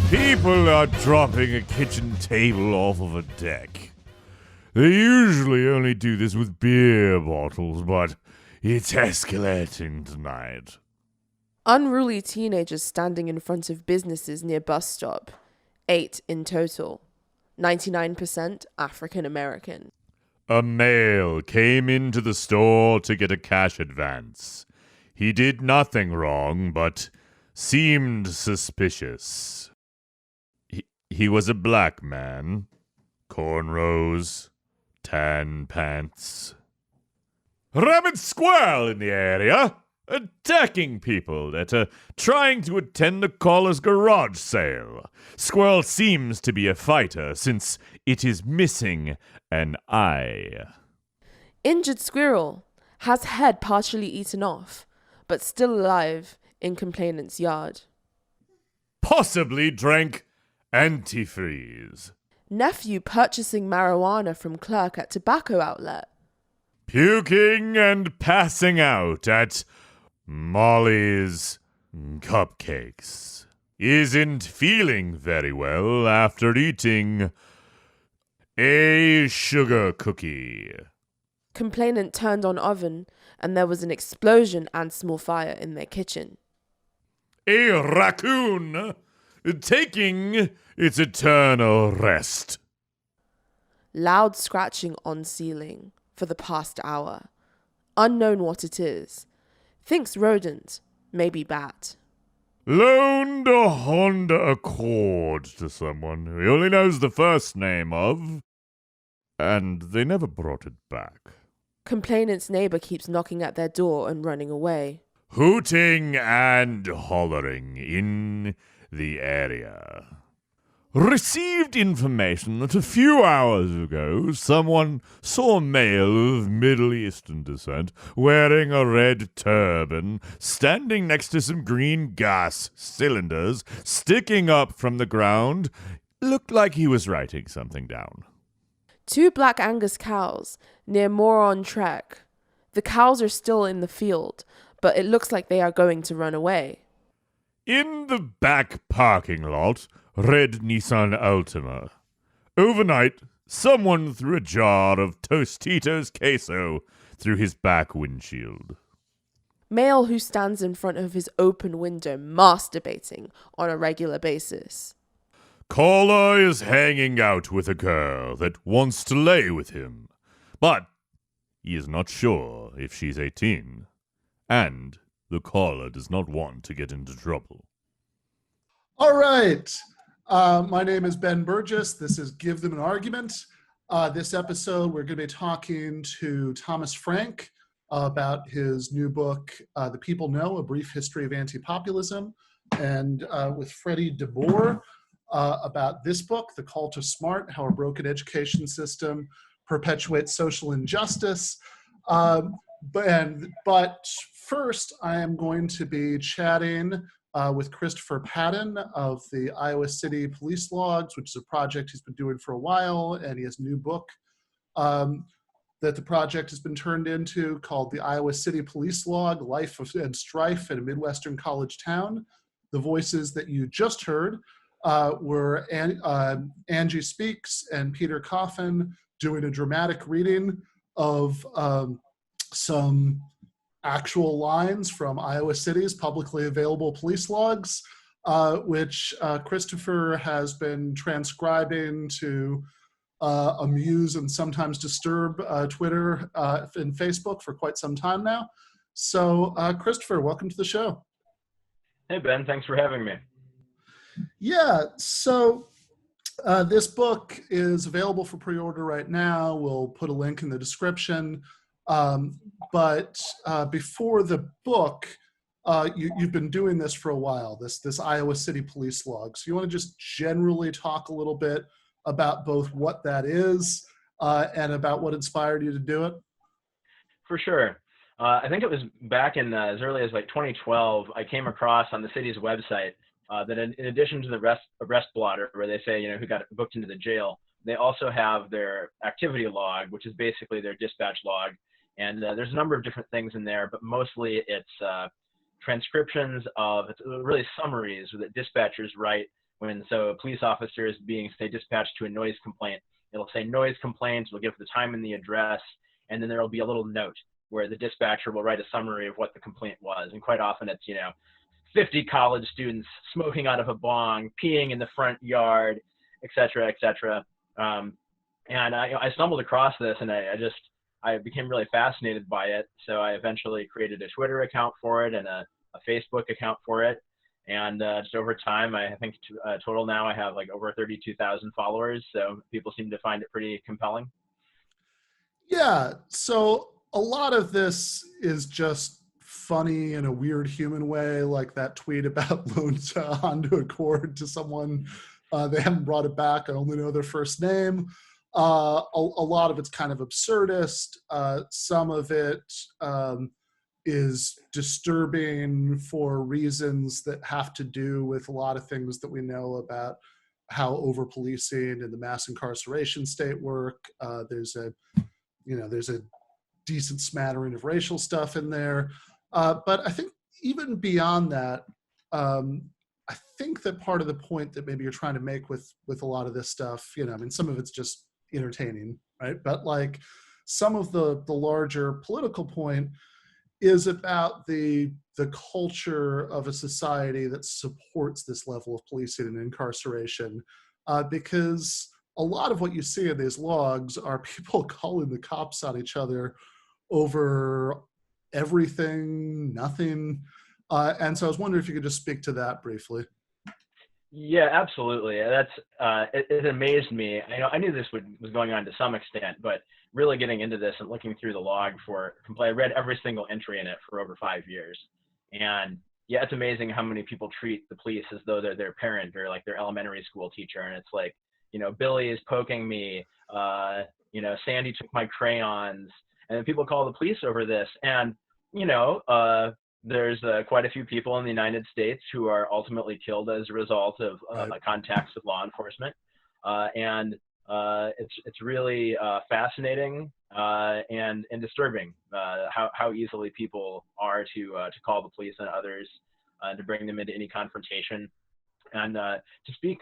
People are dropping a kitchen table off of a deck. They usually only do this with beer bottles, but it's escalating tonight. Unruly teenagers standing in front of businesses near bus stop. 8 in total. 99% African American. A male came into the store to get a cash advance. He did nothing wrong, but seemed suspicious. He was a black man. Cornrows, tan pants. Rabbit squirrel in the area, attacking people that are trying to attend the caller's garage sale. Squirrel seems to be a fighter since it is missing an eye. Injured squirrel has head partially eaten off, but still alive in complainant's yard. Possibly drank antifreeze. Nephew purchasing marijuana from clerk at tobacco outlet. Puking and passing out at Molly's Cupcakes. Isn't feeling very well after eating a sugar cookie. Complainant turned on oven and there was an explosion and small fire in their kitchen. A raccoon taking its eternal rest. Loud scratching on ceiling for the past hour. Unknown what it is. Thinks rodent, maybe bat. Loaned a Honda Accord to someone who he only knows the first name of, and they never brought it back. Complainant's neighbor keeps knocking at their door and running away. Hooting and hollering in the area. Received information that a few hours ago someone saw a male of Middle Eastern descent wearing a red turban standing next to some green gas cylinders sticking up from the ground. Looked like he was writing something down. 2 black Angus cows near Moron Trek. The cows are still in the field, but it looks like they are going to run away. In the back parking lot, red Nissan Altima. Overnight, someone threw a jar of Tostitos queso through his back windshield. Male who stands in front of his open window masturbating on a regular basis. Caller is hanging out with a girl that wants to lay with him, but he is not sure if she's 18, and the caller does not want to get into trouble. All right. My name is Ben Burgis. This is Give Them an Argument. This episode, we're going to be talking to Thomas Frank about his new book, The People Know, A Brief History of Anti-Populism, and with Freddie DeBoer about this book, The Call to Smart, How a Broken Education System Perpetuates Social Injustice. But first, I am going to be chatting with Christopher Patton of the Iowa City Police Logs, which is a project he's been doing for a while, and he has a new book that the project has been turned into called the Iowa City Police Log, Life and Strife in a Midwestern College Town. The voices that you just heard were Angie Speaks and Peter Coffin doing a dramatic reading of some actual lines from Iowa City's publicly available police logs, which Christopher has been transcribing to amuse and sometimes disturb Twitter and Facebook for quite some time now. So Christopher, welcome to the show. Hey Ben, thanks for having me. Yeah, so this book is available for pre-order right now. We'll put a link in the description. But before the book, you've been doing this for a while, this Iowa City Police Log. So you want to just generally talk a little bit about both what that is and about what inspired you to do it? For sure. I think it was back in as early as like 2012, I came across on the city's website that in addition to the arrest blotter, where they say, who got booked into the jail, they also have their activity log, which is basically their dispatch log. And there's a number of different things in there, but mostly it's transcriptions of, it's really summaries that dispatchers write So a police officer is being, say, dispatched to a noise complaint, it'll say noise complaints, it'll give the time and the address, and then there'll be a little note where the dispatcher will write a summary of what the complaint was. And quite often it's, 50 college students smoking out of a bong, peeing in the front yard, et cetera, et cetera. And I stumbled across this, and I became really fascinated by it. So I eventually created a Twitter account for it and a Facebook account for it. And just over time, I think total now I have like over 32,000 followers. So people seem to find it pretty compelling. Yeah. So a lot of this is just funny in a weird human way, like that tweet about loans to Honda Accord to someone. They haven't brought it back. I only know their first name. A lot of it's kind of absurdist. Some of it is disturbing for reasons that have to do with a lot of things that we know about how over-policing and the mass incarceration state work. There's a decent smattering of racial stuff in there. But I think even beyond that, I think that part of the point that maybe you're trying to make with a lot of this stuff, some of it's just entertaining, right? But like some of the larger political point is about the culture of a society that supports this level of policing and incarceration, because a lot of what you see in these logs are people calling the cops on each other over everything, nothing. And so I was wondering if you could just speak to that briefly. Yeah, absolutely. That's it amazed me. I knew this was going on to some extent, but really getting into this and looking through the log I read every single entry in it for over 5 years. And yeah, it's amazing how many people treat the police as though they're their parent or like their elementary school teacher. And it's like, Billy is poking me, Sandy took my crayons, and then people call the police over this. And, there's quite a few people in the United States who are ultimately killed as a result of contacts with law enforcement. And it's really fascinating and disturbing how easily people are to call the police and others to bring them into any confrontation. And to speak,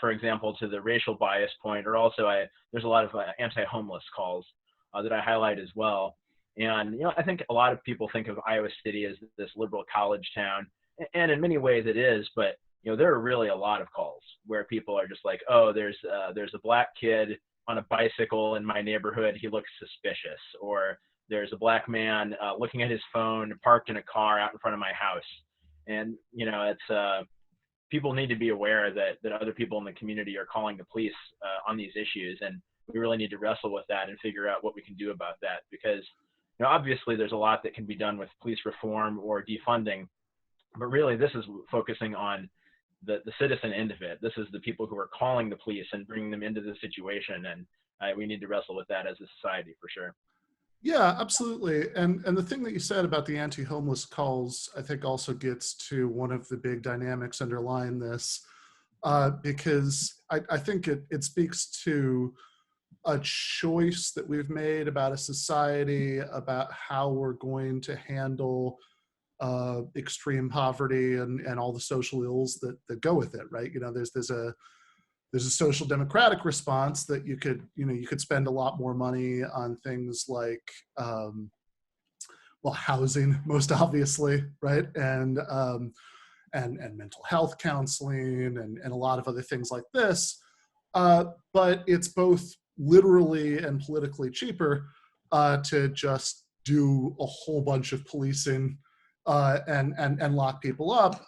for example, to the racial bias point, or also there's a lot of anti-homeless calls that I highlight as well. And, I think a lot of people think of Iowa City as this liberal college town, and in many ways it is, but, there are really a lot of calls where people are just like, oh, there's a black kid on a bicycle in my neighborhood, he looks suspicious, or there's a black man looking at his phone parked in a car out in front of my house. And, it's, people need to be aware that other people in the community are calling the police on these issues, and we really need to wrestle with that and figure out what we can do about that, because obviously there's a lot that can be done with police reform or defunding, but really this is focusing on the citizen end of it. This is the people who are calling the police and bringing them into the situation, and we need to wrestle with that as a society for sure. Yeah, absolutely. And the thing that you said about the anti-homeless calls, I think also gets to one of the big dynamics underlying this, because I think it speaks to a choice that we've made about a society, about how we're going to handle extreme poverty and all the social ills that go with it, right? There's a social democratic response that you could spend a lot more money on things like housing, most obviously, right? And mental health counseling and a lot of other things like this. But it's both literally and politically cheaper to just do a whole bunch of policing and lock people up.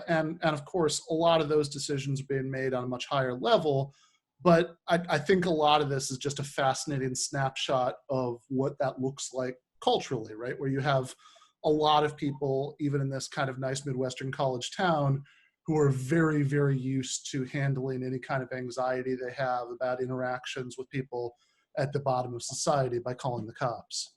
And of course, a lot of those decisions are being made on a much higher level. But I think a lot of this is just a fascinating snapshot of what that looks like culturally, right? Where you have a lot of people, even in this kind of nice Midwestern college town, who are very, very used to handling any kind of anxiety they have about interactions with people at the bottom of society by calling the cops.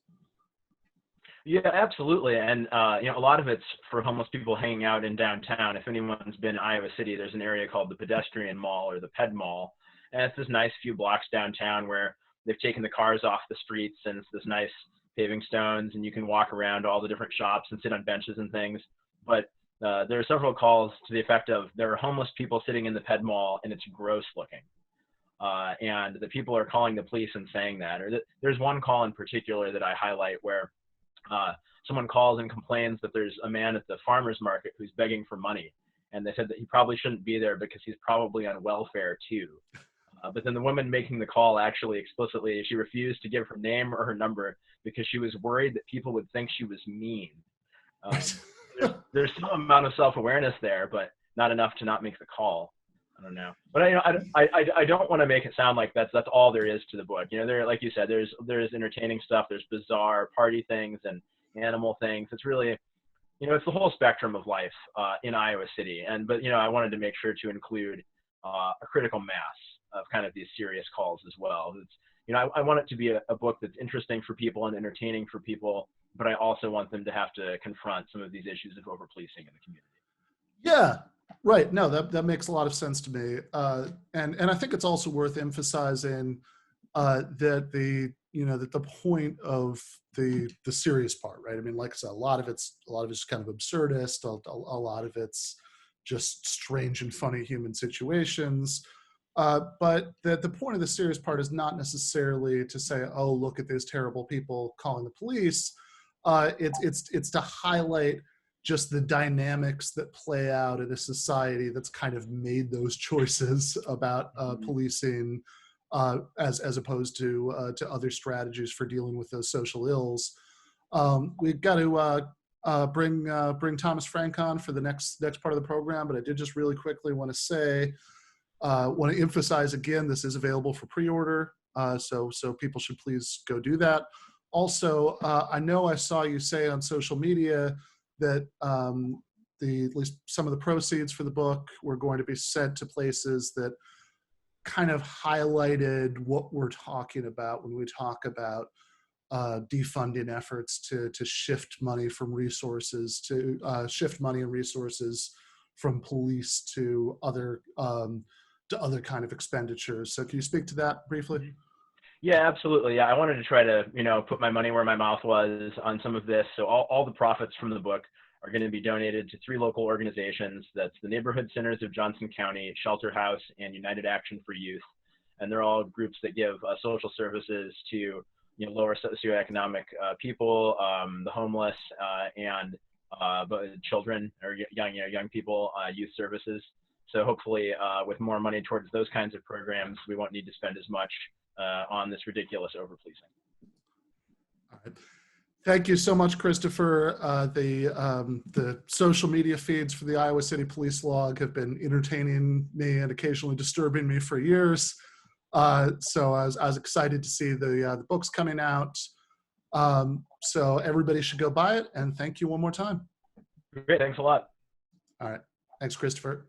Yeah, absolutely. And, a lot of it's for homeless people hanging out in downtown. If anyone's been in Iowa City, there's an area called the Pedestrian Mall or the Ped Mall. And it's this nice few blocks downtown where they've taken the cars off the streets, and it's this nice paving stones, and you can walk around all the different shops and sit on benches and things. But there are several calls to the effect of there are homeless people sitting in the Ped Mall and it's gross looking. And the people are calling the police and saying that. Or there's one call in particular that I highlight where someone calls and complains that there's a man at the farmer's market who's begging for money. And they said that he probably shouldn't be there because he's probably on welfare too. But then the woman making the call actually explicitly, she refused to give her name or her number because she was worried that people would think she was mean. There's some amount of self-awareness there, but not enough to not make the call. I don't know, but I don't want to make it sound like that's all there is to the book. There, like you said, there's entertaining stuff, there's bizarre party things and animal things. It's really, it's the whole spectrum of life in Iowa City. But I wanted to make sure to include a critical mass of kind of these serious calls as well. It's, I want it to be a book that's interesting for people and entertaining for people, but I also want them to have to confront some of these issues of overpolicing in the community. Yeah. Right. No, that makes a lot of sense to me. And I think it's also worth emphasizing that the point of the serious part, right? I mean, like I said, a lot of it's kind of absurdist. A lot of it's just strange and funny human situations. But the point of the serious part is not necessarily to say, oh, look at these terrible people calling the police. It's to highlight just the dynamics that play out in a society that's kind of made those choices about policing as opposed to other strategies for dealing with those social ills. We've got to bring Thomas Frank on for the next part of the program, but I did just really quickly want to emphasize again, this is available for pre-order, so people should please go do that. Also, I know I saw you say on social media that at least some of the proceeds for the book were going to be sent to places that kind of highlighted what we're talking about when we talk about defunding efforts to shift money from resources shift money and resources from police to other kind of expenditures. So can you speak to that briefly? Yeah, absolutely. Yeah, I wanted to try to, put my money where my mouth was on some of this. So all the profits from the book are going to be donated to 3 local organizations. That's the Neighborhood Centers of Johnson County, Shelter House, and United Action for Youth. And they're all groups that give social services to lower socioeconomic people, the homeless, and children or young people, youth services. So hopefully, with more money towards those kinds of programs, we won't need to spend as much on this ridiculous overpolicing. All right. Thank you so much, Christopher. The social media feeds for the Iowa City Police Log have been entertaining me and occasionally disturbing me for years. So I was excited to see the books coming out. So everybody should go buy it. And thank you one more time. Great. Thanks a lot. All right. Thanks, Christopher.